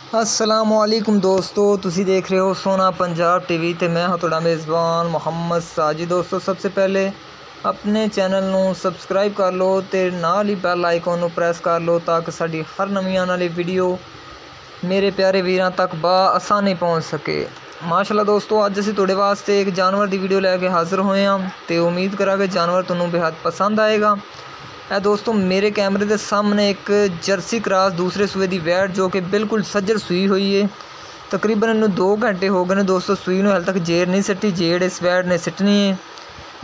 असलामुअलैकुम दोस्तों, तुसी देख रहे हो सोना पंजाब टीवी ते मैं हाँ तुहाडा मेज़बान मुहम्मद साजिद। दोस्तों सबसे पहले अपने चैनल नू सबसक्राइब कर लो ते नाल ही बैल आइकन नू प्रेस कर लो ताकि साडी हर नवीं आने वाली वीडियो मेरे प्यारे वीरां तक आसानी पहुँच सके। माशाल्लाह दोस्तों, अज असीं तुहाडे वास्ते एक जानवर की वीडियो लैके हाज़र होए हां ते उम्मीद करांगे जानवर तुहानूं बेहद पसंद आएगा। है दोस्तों, मेरे कैमरे के सामने एक जर्सी क्रॉस दूसरे सूए की वैट जो कि बिल्कुल सज्जर सूई हुई है। तकरीबन इन्हूं 2 घंटे हो गए दोस्तों सूई नूं, हाल तक जेर नहीं सिटी, जेड़ इस वैट ने सिटनी है।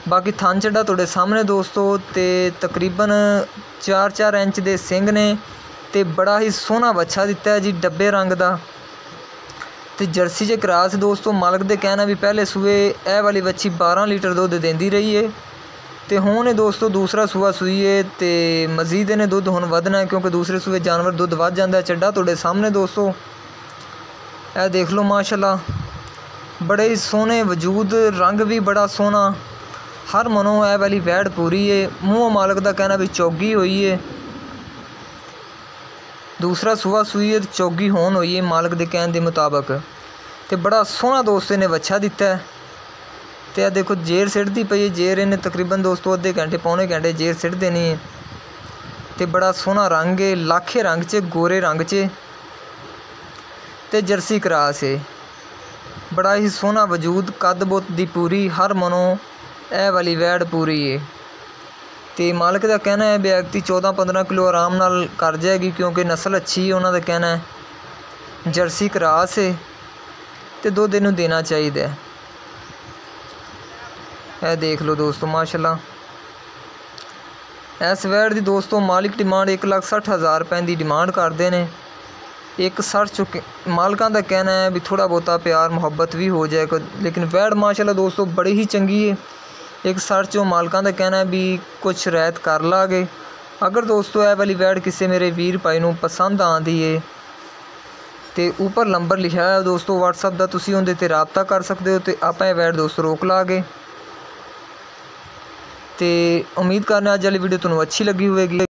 बाकी थन चढ़ा तुहाडे सामने दोस्तों, ते तकरीबन 4-4 इंच के सिंग ने ते बड़ा ही सोहना बच्चा दिता है जी, डब्बे रंग का। तो जर्सी जे क्रॉस दोस्तों, मालक दे कहना भी पहले सूए यह वाली बच्ची 12 लीटर दुध देंदी रही है तो हुण दोस्तों दूसरा सूआ सूई है तो मजीद इन्हें दुध हुण वधना है क्योंकि दूसरे सूए जानवर दुध वध जाता है। चड्डा तुहाडे सामने दोस्तों यह देख लो, माशाल्लाह बड़े ही सोहने वजूद, रंग भी बड़ा सोहना, हर मनो यह वाली वैड़ पूरी है। मूँह मालक का कहना भी चौगी हुई है, दूसरा सूआ सूई है चौगी होन हुई है मालक के कहने के मुताबिक। तो बड़ा सोहना दोस्तों ने बच्चा दिता है। तो यह देखो जेर सिटती पई है, जेर इन्हें तकरीबन दोस्तों अद्धे घंटे पौने घंटे जेर सिट देनी है। तो बड़ा सोहना रंग है, लाखे रंग च, गोरे रंग च, तो जर्सी क्रॉस है। बड़ा ही सोहना वजूद, कद बुत दी पूरी, हर मनो यह वाली वैड़ पूरी है। तो मालक का कहना है व्यक्ति 14-15 किलो आराम नाल कर जाएगी क्योंकि नस्ल अच्छी है। उन्होंने कहना है जर्सी क्रॉस है तो दुध इनू देना चाहिए। यह देख लो दोस्तों, माशाल्लाह इस वैड़ की दोस्तों मालिक डिमांड 1,60,000 रुपए की डिमांड करते हैं। 1,60 चुके मालकों का कहना है भी थोड़ा बहुता प्यार मुहब्बत भी हो जाएगा, लेकिन वैड़ माशाल्लाह दोस्तों बड़ी ही चंगी है। 1,60 चो मालकों का कहना है भी कुछ रैत कर लागे। अगर दोस्तों यह वाली वैड़ किसी मेरे वीर भाई नूं पसंद आती है तो ऊपर नंबर लिखा है दोस्तों व्हाट्सअप का, तुसीं उहदे ते राबता कर सकते हो तो आपां यह वैड़ दोस्तों रोक लागे। तो उम्मीद करने अज वाली वीडियो तुहानूं अच्छी लगी होगी।